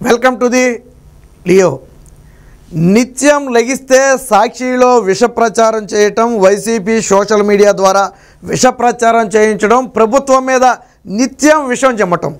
Welcome to the Leo. నిత్యం లెగిస్తే సాక్షిలో విష ప్రచారం చేయటం, వైసీపీ సోషల్ మీడియా ద్వారా విష ప్రచారం చేయించడం, ప్రభుత్వం మీద నిత్యం విషం చెమ్మటం.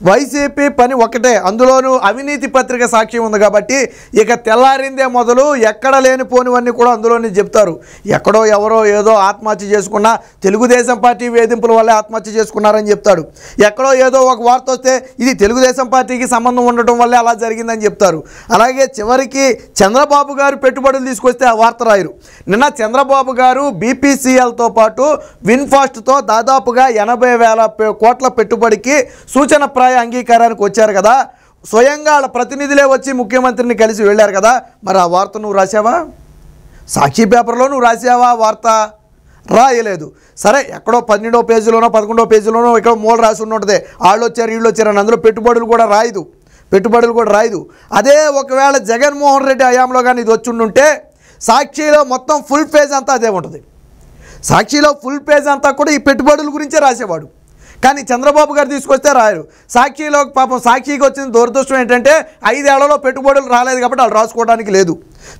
వైసీపీ పని ఒకటే, అందులోనూ అవినీతి పత్రిక సాక్షి ఉంది కాబట్టి ఇక తెల్లారిందే మొదలు ఎక్కడ లేనిపోనివన్నీ కూడా అందులోనే చెప్తారు. ఎక్కడో ఎవరో ఏదో ఆత్మహత్య చేసుకున్నా తెలుగుదేశం పార్టీ వేధింపుల వల్లే ఆత్మహత్య చేసుకున్నారని చెప్తాడు. ఎక్కడో ఏదో ఒక వార్త వస్తే ఇది తెలుగుదేశం పార్టీకి సంబంధం ఉండటం వల్లే అలా జరిగిందని చెప్తారు. అలాగే చివరికి చంద్రబాబు గారు పెట్టుబడులు తీసుకొస్తే ఆ వార్త రాయరు. నిన్న చంద్రబాబు గారు బీపీసీఎల్తో పాటు విన్ఫాస్ట్తో దాదాపుగా 80,000 కోట్ల పెట్టుబడికి సూచన అంగీకారానికి వచ్చారు కదా. స్వయంగా వాళ్ళ ప్రతినిధులే వచ్చి ముఖ్యమంత్రిని కలిసి వెళ్ళారు కదా. మరి ఆ వార్త నువ్వు రాసావా? సాక్షి పేపర్లో నువ్వు రాసావా వార్త? రాయలేదు. సరే, ఎక్కడో 12వ పేజీలోనో 11వ పేజీలోనో ఇక్కడ మూల రాసి ఉంటుంది, వాళ్ళు వచ్చారు వీళ్ళు వచ్చారు అని. అందులో పెట్టుబడులు కూడా రాయదు. అదే ఒకవేళ జగన్మోహన్ రెడ్డి హయాంలో కానీ ఇది వచ్చి సాక్షిలో మొత్తం ఫుల్ పేజ్ అంతా అదే ఉంటుంది. సాక్షిలో ఫుల్ పేజ్ అంతా కూడా ఈ పెట్టుబడుల గురించే రాసేవాడు. కానీ చంద్రబాబు గారు తీసుకొస్తే రాయరు. సాక్షిలో పాపం సాక్షికి వచ్చిన దురదృష్టం ఏంటంటే 5 ఏళ్లలో పెట్టుబడులు రాలేదు కాబట్టి వాళ్ళు రాసుకోవడానికి లేదు.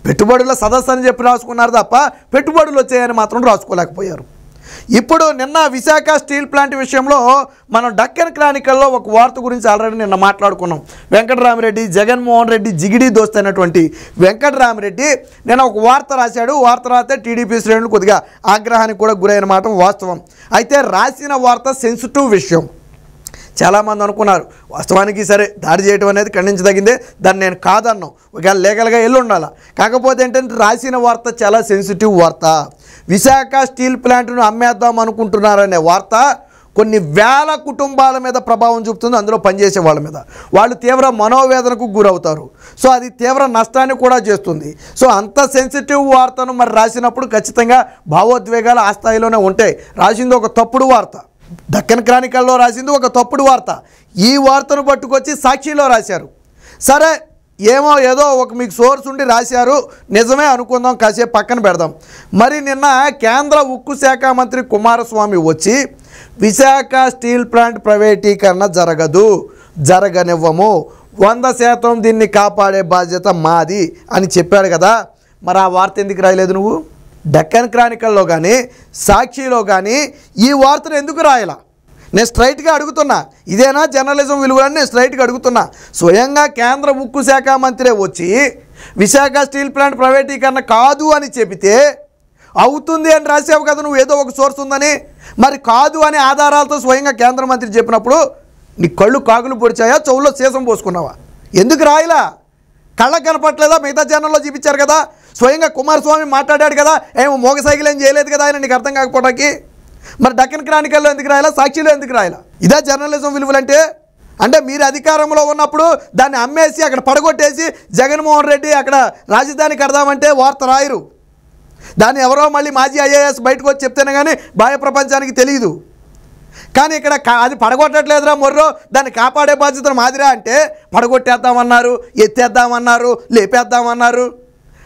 పెట్టుబడుల సదస్సు అని చెప్పి రాసుకున్నారు తప్ప పెట్టుబడులు వచ్చాయని మాత్రం రాసుకోలేకపోయారు. ఇప్పుడు నిన్న విశాఖ స్టీల్ ప్లాంట్ విషయంలో మనం డక్కన్ క్రానికల్లో ఒక వార్త గురించి ఆల్రెడీ నిన్న మాట్లాడుకున్నాం. వెంకటరామిరెడ్డి, జగన్మోహన్ రెడ్డి జిగిడి దోస్త్ అయినటువంటి వెంకటరామిరెడ్డి నిన్న ఒక వార్త రాశాడు. వార్త రాస్తే టీడీపీ శ్రేణులు కొద్దిగా ఆగ్రహానికి కూడా గురైన మాట వాస్తవం. అయితే రాసిన వార్త సెన్సిటివ్ విషయం. చాలామంది అనుకున్నారు వాస్తవానికి సరే దాడి చేయడం అనేది ఖండించదగిందే, దాన్ని నేను కాదన్నాం, ఒకవేళ లీగల్గా వెళ్ళి ఉండాలి. కాకపోతే ఏంటంటే రాసిన వార్త చాలా సెన్సిటివ్ వార్త. విశాఖ స్టీల్ ప్లాంట్ను అమ్మేద్దాం అనుకుంటున్నారనే వార్త కొన్ని వేల కుటుంబాల మీద ప్రభావం చూపుతుంది. అందులో పనిచేసే వాళ్ళ మీద వాళ్ళు తీవ్ర మనోవేదనకు గురవుతారు. సో అది తీవ్ర నష్టాన్ని కూడా చేస్తుంది. సో అంత సెన్సిటివ్ వార్తను మరి రాసినప్పుడు ఖచ్చితంగా భావోద్వేగాలు ఆ స్థాయిలోనే ఉంటాయి. రాసింది ఒక తప్పుడు వార్త, డక్కన్ క్రానికల్లో రాసింది ఒక తప్పుడు వార్త. ఈ వార్తను పట్టుకొచ్చి సాక్షిలో రాశారు. సరే, ఏమో ఏదో ఒక మీకు సోర్స్ ఉండి రాశారు, నిజమే అనుకుందాం, కాసేపు పక్కన పెడదాం. మరి నిన్న కేంద్ర ఉక్కు శాఖ మంత్రి కుమారస్వామి వచ్చి విశాఖ స్టీల్ ప్లాంట్ ప్రైవేటీకరణ జరగనివ్వము, 100% దీన్ని కాపాడే బాధ్యత మాది అని చెప్పాడు కదా. మరి ఆ వార్త ఎందుకు రాయలేదు నువ్వు? డక్కన్ క్రానికల్లో కానీ సాక్షిలో కానీ ఈ వార్తను ఎందుకు రాయాల? నేను స్ట్రైట్గా అడుగుతున్నా, ఇదేనా జర్నలిజం విలువలని నేను స్ట్రైట్గా అడుగుతున్నా. స్వయంగా కేంద్ర ఉక్కు శాఖ మంత్రే వచ్చి విశాఖ స్టీల్ ప్లాంట్ ప్రైవేటీకరణ కాదు అని చెబితే అవుతుంది అని రాసావు కదా నువ్వు, ఏదో ఒక సోర్స్ ఉందని. మరి కాదు అనే ఆధారాలతో స్వయంగా కేంద్ర మంత్రి చెప్పినప్పుడు నీ కళ్ళు కాకులు పొడిచాయా, చెవుల్లో సీసం పోసుకున్నావా? ఎందుకు రాయలా? కళ్ళకు కనపట్లేదా? మిగతా ఛానల్లో చూపించారు కదా, స్వయంగా కుమారస్వామి మాట్లాడాడు కదా, ఏమో మోగ సైకిల్ ఏం చేయలేదు కదా ఆయన, నీకు అర్థం కాకపోవడానికి. మరి డక్కన్ క్రానికల్లో ఎందుకు రాయాలా, సాక్షిలో ఎందుకు రాయాలా? ఇదే జర్నలిజం విలువలంటే? అంటే మీరు అధికారంలో ఉన్నప్పుడు దాన్ని అమ్మేసి అక్కడ పడగొట్టేసి జగన్మోహన్ రెడ్డి అక్కడ రాజధాని కడదామంటే వార్త రాయరు. దాన్ని ఎవరో మళ్ళీ మాజీ ఐఏఎస్ బయటకు వచ్చి చెప్తేనే కానీ బాహ్య ప్రపంచానికి తెలియదు. కానీ ఇక్కడ అది పడగొట్టట్లేదురా మొర్రో, దాన్ని కాపాడే బాధ్యతను మాదిరా అంటే పడగొట్టేద్దామన్నారు, ఎత్తేద్దామన్నారు, లేపేద్దామన్నారు.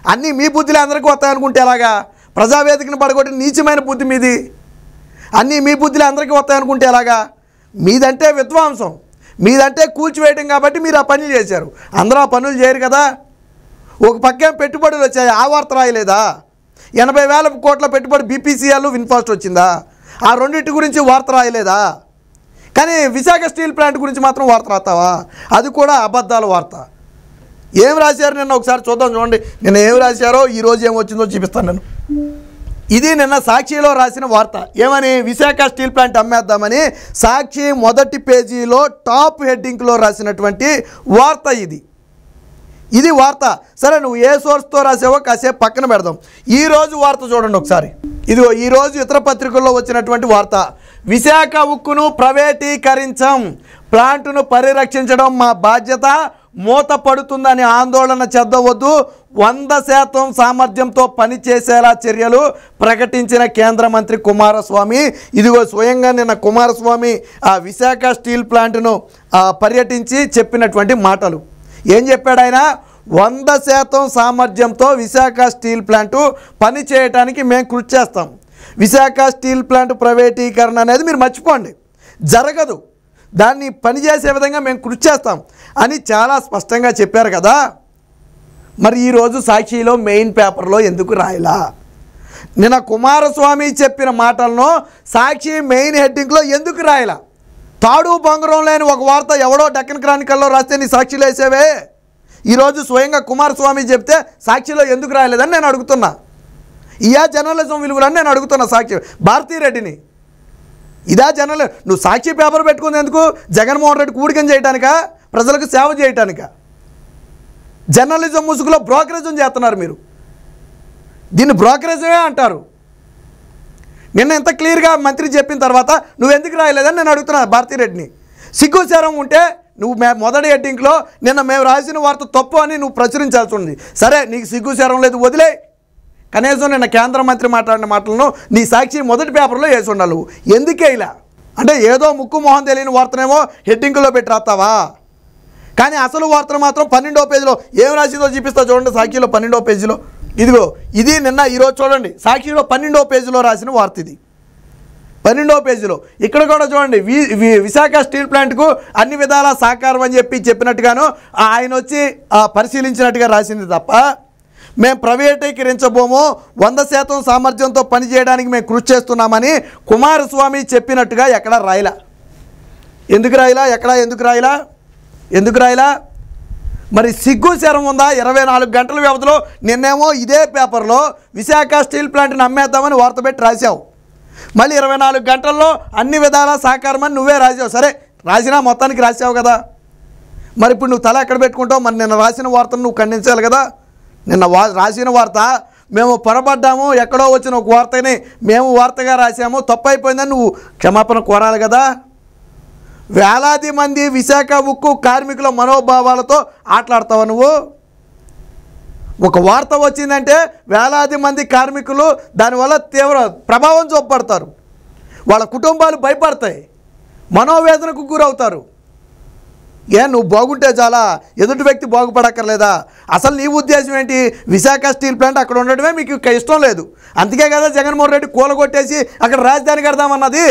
అన్నీ మీ బుద్ధిలో అందరికీ వస్తాయనుకుంటే ఎలాగా? ప్రజావేదికను పడగొట్టి నీచమైన బుద్ధి మీది. అన్నీ మీ బుద్ధిలో అందరికీ వస్తాయనుకుంటే ఎలాగా? మీదంటే విధ్వంసం, మీదంటే కూల్చివేయడం కాబట్టి మీరు ఆ పనులు చేశారు. అందరూ ఆ పనులు చేయరు కదా. ఒక పక్కేం పెట్టుబడులు వచ్చాయి, ఆ వార్త రాయలేదా? 80,000 కోట్ల పెట్టుబడి బీపీసీఎల్ విన్ఫాస్ట్ వచ్చిందా? ఆ రెండింటి గురించి వార్త రాయలేదా? కానీ విశాఖ స్టీల్ ప్లాంట్ గురించి మాత్రం వార్త రాస్తావా? అది కూడా అబద్ధాల వార్త. ఏం రాశారు నిన్న ఒకసారి చూద్దాం, చూడండి. నిన్న ఏం రాశారో ఈరోజు ఏమొచ్చిందో చూపిస్తాను నేను. ఇది నిన్న సాక్షిలో రాసిన వార్త. ఏమని? విశాఖ స్టీల్ ప్లాంట్ అమ్మేద్దామని సాక్షి మొదటి పేజీలో టాప్ హెడ్డింగ్లో రాసినటువంటి వార్త ఇది వార్త. సరే, నువ్వు ఏ సోర్స్తో రాసావో కాసేపు పక్కన పెడదాం. ఈరోజు వార్త చూడండి ఒకసారి. ఇదిగో ఈరోజు ఇతర పత్రికల్లో వచ్చినటువంటి వార్త. విశాఖ ఉక్కును ప్రైవేటీకరించాం, ప్లాంటును పరిరక్షించడం మా బాధ్యత, మూత పడుతుందని ఆందోళన చెందవద్దు, 100% సామర్థ్యంతో పనిచేసేలా చర్యలు ప్రకటించిన కేంద్ర మంత్రి కుమారస్వామి. ఇదిగో స్వయంగా నిన్న కుమారస్వామి ఆ విశాఖ స్టీల్ ప్లాంట్ను పర్యటించి చెప్పినటువంటి మాటలు. ఏం చెప్పాడు ఆయన? 100% సామర్థ్యంతో విశాఖ స్టీల్ ప్లాంటు పని చేయడానికి మేము కృషి చేస్తాం. విశాఖ స్టీల్ ప్లాంట్ ప్రైవేటీకరణ అనేది మీరు మర్చిపోండి, జరగదు. దాన్ని పనిచేసే విధంగా మేము కృషి చేస్తాం. అని చాలా స్పష్టంగా చెప్పారు కదా. మరి ఈరోజు సాక్షిలో మెయిన్ పేపర్లో ఎందుకు రాయలా? నిన్న కుమారస్వామి చెప్పిన మాటలను సాక్షి మెయిన్ హెడ్డింగ్లో ఎందుకు రాయలా? తాడు బొంగరం లేని ఒక వార్త ఎవడో డెక్కన్ క్రానికల్లో రాస్తే నీ సాక్షిలో వేసేవే. ఈరోజు స్వయంగా కుమారస్వామి చెప్తే సాక్షిలో ఎందుకు రాయలేదని నేను అడుగుతున్నా. ఇయా జర్నలిజం విలువలని నేను అడుగుతున్నా సాక్షి భారతీరెడ్డిని. ఇదా నువ్వు సాక్షి పేపర్ పెట్టుకుంది ఎందుకు? జగన్మోహన్ రెడ్డి కూడికం చేయడానికా? ప్రజలకు సేవ చేయడానికా? జర్నలిజం ముసుగులో బ్రోకరేజం చేస్తున్నారు మీరు. దీన్ని బ్రోకరేజమే అంటారు. నిన్న ఎంత క్లియర్గా మంత్రి చెప్పిన తర్వాత నువ్వెందుకు రాయలేదని నేను అడుగుతున్నా భారతీరెడ్డిని. సిగ్గుచారం ఉంటే నువ్వు మొదటి హెడ్డింగ్లో నిన్న మేము రాసిన వార్త తప్పు అని నువ్వు ప్రచురించాల్సి ఉంది. సరే, నీకు సిగ్గుచారం లేదు, వదిలే. కనీసం నిన్న కేంద్ర మంత్రి మాట్లాడిన మాటలను నీ సాక్షి మొదటి పేపర్లో వేసి ఉండాలి. నువ్వు ఎందుకే ఇలా అంటే ఏదో ముక్కు మొహం తెలియని వార్తనేమో హెడ్డింగ్లో పెట్టి రాస్తావా? కానీ అసలు వార్తను మాత్రం 12వ పేజీలో ఏం రాసిందో చూపిస్తా చూడండి. సాక్షిలో 12వ పేజీలో ఇదిగో ఇది నిన్న ఈరోజు చూడండి. సాక్షిలో 12వ పేజీలో రాసిన వార్త ఇది. 12వ పేజీలో ఇక్కడ కూడా చూడండి. విశాఖ స్టీల్ ప్లాంట్కు అన్ని విధాలా సహకారం అని చెప్పినట్టుగాను ఆయన వచ్చి పరిశీలించినట్టుగా రాసింది తప్ప మేము ప్రైవేటీకరించబోము, 100% సామర్థ్యంతో పనిచేయడానికి మేము కృషి చేస్తున్నామని కుమారస్వామి చెప్పినట్టుగా ఎక్కడా రాయలా. ఎందుకు రాయలా? ఎందుకు రాయలా? మరి సిగ్గు శరం ఉందా? 24 గంటల వ్యవధిలో నిన్నేమో ఇదే పేపర్లో విశాఖ స్టీల్ ప్లాంట్ని అమ్మేద్దామని వార్త పెట్టి రాశావు. మళ్ళీ 24 గంటల్లో అన్ని విధాలా సహకారం అని నువ్వే రాసావు. సరే, రాసినా మొత్తానికి రాసావు కదా. మరి ఇప్పుడు నువ్వు తల ఎక్కడ పెట్టుకుంటావు? మరి నిన్న రాసిన వార్తను నువ్వు ఖండించాలి కదా. నిన్న రాసిన వార్త మేము పొరపడ్డాము, ఎక్కడో వచ్చిన ఒక వార్తని మేము వార్తగా రాసాము, తప్పు అయిపోయిందని నువ్వు క్షమాపణ కోరాలి కదా. వేలాది మంది విశాఖ ఉక్కు కార్మికుల మనోభావాలతో ఆటలాడతావా నువ్వు? ఒక వార్త వచ్చిందంటే వేలాది మంది కార్మికులు దానివల్ల తీవ్ర ప్రభావం చూపడతారు. వాళ్ళ కుటుంబాలు భయపడతాయి, మనోవేదనకు గురవుతారు. నువ్వు బాగుంటే చాలా, ఎదుటి వ్యక్తి బాగుపడక్కర్లేదా? అసలు నీ ఉద్దేశం ఏంటి? విశాఖ స్టీల్ ప్లాంట్ అక్కడ ఉండడమే మీకు ఇష్టం లేదు. అందుకే కదా జగన్మోహన్ రెడ్డి కూలగొట్టేసి అక్కడ రాజధాని కడదామన్నది.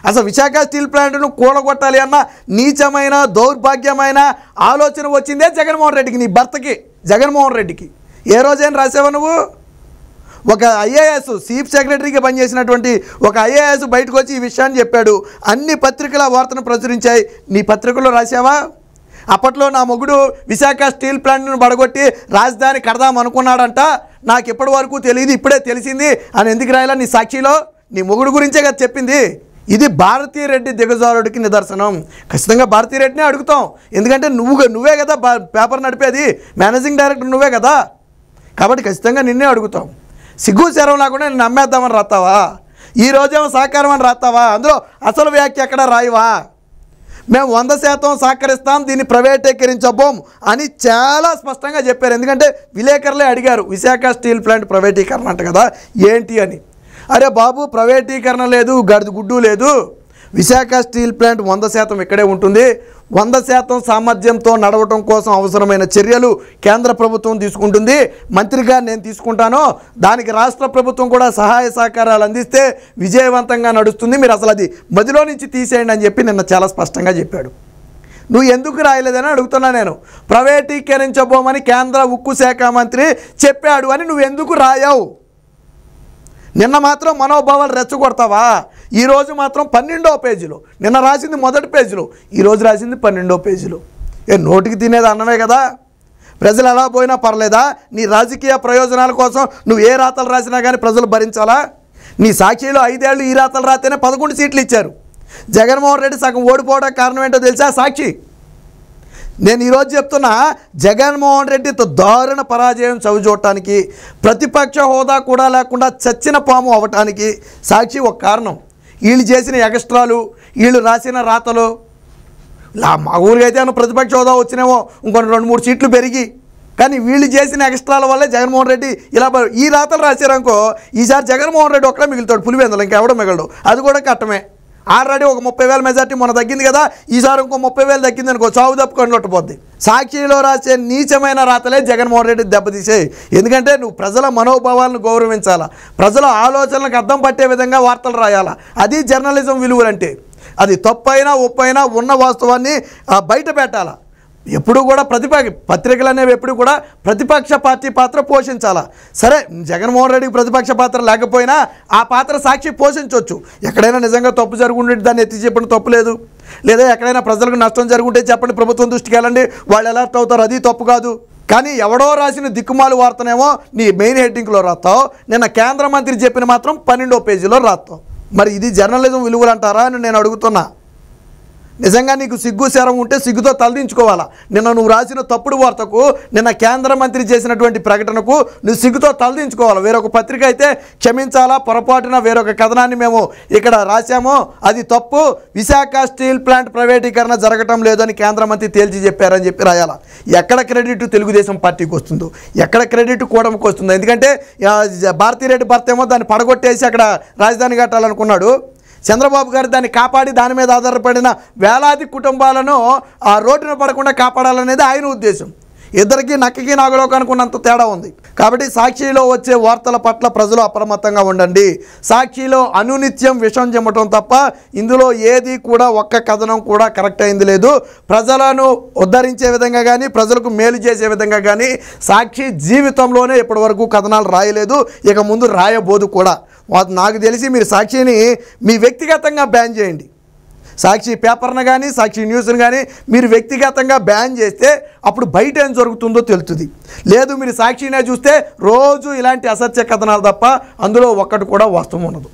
అసలు విశాఖ స్టీల్ ప్లాంట్ను కూలగొట్టాలి అన్న నీచమైన దౌర్భాగ్యమైన ఆలోచన వచ్చిందే జగన్మోహన్ రెడ్డికి, నీ భర్తకి జగన్మోహన్ రెడ్డికి. ఏ రోజైనా రాసావా నువ్వు? ఒక ఐఏఎస్ చీఫ్ సెక్రటరీగా పనిచేసినటువంటి ఒక ఐఏఎస్ బయటకు వచ్చి ఈ విషయాన్ని చెప్పాడు. అన్ని పత్రికల వార్తను ప్రచురించాయి. నీ పత్రికల్లో రాసావా? అప్పట్లో నా మొగుడు విశాఖ స్టీల్ ప్లాంట్ను బడగొట్టి రాజధాని కడదాం అనుకున్నాడంట, నాకు ఇప్పటి వరకు తెలియదు, ఇప్పుడే తెలిసింది అని ఎందుకు రాయాలా? నీ సాక్షిలో నీ మొగుడు గురించే కదా చెప్పింది. ఇది భారతీరెడ్డి దిగజారుడికి నిదర్శనం. ఖచ్చితంగా భారతీరెడ్డినే అడుగుతాం. ఎందుకంటే నువ్వే కదా పేపర్ నడిపేది, మేనేజింగ్ డైరెక్టర్ నువ్వే కదా. కాబట్టి ఖచ్చితంగా నిన్నే అడుగుతాం. సిగ్గు శరం లేకుండా నేను నమ్మేద్దామని రాస్తావా? ఈరోజేమో సహకారం అని రాస్తావా? అందులో అసలు వ్యాఖ్య ఎక్కడ రాయవా? మేము 100% సహకరిస్తాం, దీన్ని ప్రైవేటీకరించబోం అని చాలా స్పష్టంగా చెప్పారు. ఎందుకంటే విలేకరులే అడిగారు, విశాఖ స్టీల్ ప్లాంట్ ప్రైవేటీకరణ అంట కదా ఏంటి అని. అరే బాబు, ప్రైవేటీకరణ లేదు, గుడ్డు లేదు. విశాఖ స్టీల్ ప్లాంట్ 100% ఇక్కడే ఉంటుంది. 100% సామర్థ్యంతో నడవటం కోసం అవసరమైన చర్యలు కేంద్ర ప్రభుత్వం తీసుకుంటుంది. మంత్రిగా నేను తీసుకుంటాను, దానికి రాష్ట్ర ప్రభుత్వం కూడా సహాయ సహకారాలు అందిస్తే విజయవంతంగా నడుస్తుంది. మీరు అసలు అది మధ్యలో నుంచి తీసేయండి అని చెప్పి నిన్న చాలా స్పష్టంగా చెప్పాడు. నువ్వు ఎందుకు రాయలేదని అడుగుతున్నా నేను. ప్రైవేటీకరించబోమని కేంద్ర ఉక్కు శాఖ మంత్రి చెప్పాడు అని నువ్వు ఎందుకు రాయావు? నిన్న మాత్రం మనోభావాలు రెచ్చగొడతావా? ఈరోజు మాత్రం 12వ పేజీలో, నిన్న రాసింది మొదటి పేజీలో, ఈరోజు రాసింది 12వ పేజీలో. నోటికి తినేది అన్నమే కదా. ప్రజలు ఎలా పోయినా పర్లేదా? నీ రాజకీయ ప్రయోజనాల కోసం నువ్వు ఏ రాతలు రాసినా కానీ ప్రజలు భరించాలా? నీ సాక్షిలో 5 ఏళ్ళు ఈ రాతలు రాస్తేనే 11 సీట్లు ఇచ్చారు. జగన్మోహన్ రెడ్డి సగం ఓడిపోవడానికి కారణం ఏంటో తెలుసా? సాక్షి. నేను ఈరోజు చెప్తున్నా, జగన్మోహన్ రెడ్డితో దారుణ పరాజయం చవిచూడటానికి, ప్రతిపక్ష హోదా కూడా లేకుండా చచ్చిన పాము అవ్వటానికి సాక్షి ఒక కారణం. వీళ్ళు చేసిన ఎగస్ట్రాలు, వీళ్ళు రాసిన రాతలు. మా ఊరికి అయితే ప్రతిపక్ష హోదా వచ్చినేమో ఇంకొన్ని 2-3 సీట్లు పెరిగి, కానీ వీళ్ళు చేసిన ఎక్స్ట్రాల వల్లే జగన్మోహన్ రెడ్డి ఇలా ఈ రాతలు రాశారనుకో, ఈసారి జగన్మోహన్ రెడ్డి ఒక్కడే మిగులుతాడు, పులివెందులు ఇంకెవడో మిగలడు. అది కూడా కట్టమే. ఆల్రెడీ ఒక 30,000 మెజార్టీ మొన్న తగ్గింది కదా, ఈసారి ఇంకో 30,000 తగ్గింది అనుకో, చావు తప్పుకొని లొట్టపోద్ది. సాక్షిలో రాసే నీచమైన రాతలే జగన్మోహన్ రెడ్డి దెబ్బతీసేయి. ఎందుకంటే నువ్వు ప్రజల మనోభావాలను గౌరవించాలా, ప్రజల ఆలోచనలకు అర్థం పట్టే విధంగా వార్తలు రాయాలా. అది జర్నలిజం విలువలంటే. అది తప్పైనా ఒప్పైనా ఉన్న వాస్తవాన్ని బయట పెట్టాలా. ఎప్పుడు కూడా పత్రికలు అనేవి ఎప్పుడు కూడా ప్రతిపక్ష పార్టీ పాత్ర పోషించాలా. సరే, జగన్మోహన్ రెడ్డికి ప్రతిపక్ష పాత్ర లేకపోయినా ఆ పాత్ర సాక్షి పోషించవచ్చు. ఎక్కడైనా నిజంగా తప్పు జరుగుంటే దాన్ని ఎత్తి చెప్పడం తప్పు లేదు. లేదా ఎక్కడైనా ప్రజలకు నష్టం జరుగుంటే చెప్పండి, ప్రభుత్వం దృష్టికి వెళ్ళండి, వాళ్ళు అలర్ట్ అవుతారు, అది తప్పు కాదు. కానీ ఎవడో రాసిన దిక్కుమాలు వార్తనేమో నీ మెయిన్ హెడ్డింగ్లో రాస్తావు, నిన్న కేంద్ర మంత్రి చెప్పిన మాత్రం 12వ పేజీలో రాస్తావు. మరి ఇది జర్నలిజం విలువలు అంటారా అని నేను అడుగుతున్నా. నిజంగా నీకు సిగ్గు శరం ఉంటే సిగ్గుతో తలదించుకోవాలా. నిన్న నువ్వు రాసిన తప్పుడు వార్తకు, నిన్న కేంద్ర మంత్రి చేసినటువంటి ప్రకటనకు నువ్వు సిగ్గుతో తలదించుకోవాలి. వేరొక పత్రిక అయితే క్షమించాలా, పొరపాటున వేరొక కథనాన్ని మేము ఇక్కడ రాశాము, అది తప్పు, విశాఖ స్టీల్ ప్లాంట్ ప్రైవేటీకరణ జరగటం లేదని కేంద్ర మంత్రి తేల్చి చెప్పారని చెప్పి రాయాలా. ఎక్కడ క్రెడిట్ తెలుగుదేశం పార్టీకి వస్తుందో, ఎక్కడ క్రెడిట్ కూటమికి వస్తుందో. ఎందుకంటే భారతీరెడ్డి భర్త ఏమో దాన్ని పడగొట్టేసి అక్కడ రాజధాని కట్టాలనుకున్నాడు. చంద్రబాబు గారు దాన్ని కాపాడి దాని మీద ఆధారపడిన వేలాది కుటుంబాలను ఆ రోడ్డున పడకుండా కాపాడాలనేది ఆయన ఉద్దేశం. ఇద్దరికి నక్కకి నాగలోకానికి ఉన్నంత తేడా ఉంది. కాబట్టి సాక్షిలో వచ్చే వార్తల పట్ల ప్రజలు అప్రమత్తంగా ఉండండి. సాక్షిలో అనునిత్యం విషం చెమ్మటం తప్ప ఇందులో ఏది కూడా ఒక్క కథనం కూడా కరెక్ట్ అయింది లేదు. ప్రజలను ఉద్ధరించే విధంగా కానీ, ప్రజలకు మేలు చేసే విధంగా కానీ సాక్షి జీవితంలోనే ఇప్పటివరకు కథనాలు రాయలేదు, ఇక ముందు రాయబోదు కూడా. నాకు తెలిసి మీరు సాక్షిని మీ వ్యక్తిగతంగా బ్యాన్ చేయండి. సాక్షి పేపర్ను కానీ, సాక్షి న్యూస్ని కానీ మీరు వ్యక్తిగతంగా బ్యాన్ చేస్తే అప్పుడు బయట ఏం జరుగుతుందో తెలుస్తుంది. లేదు, మీరు సాక్షినే చూస్తే రోజు ఇలాంటి అసత్య కథనాలు తప్ప అందులో ఒక్కటి కూడా వాస్తవం ఉండదు.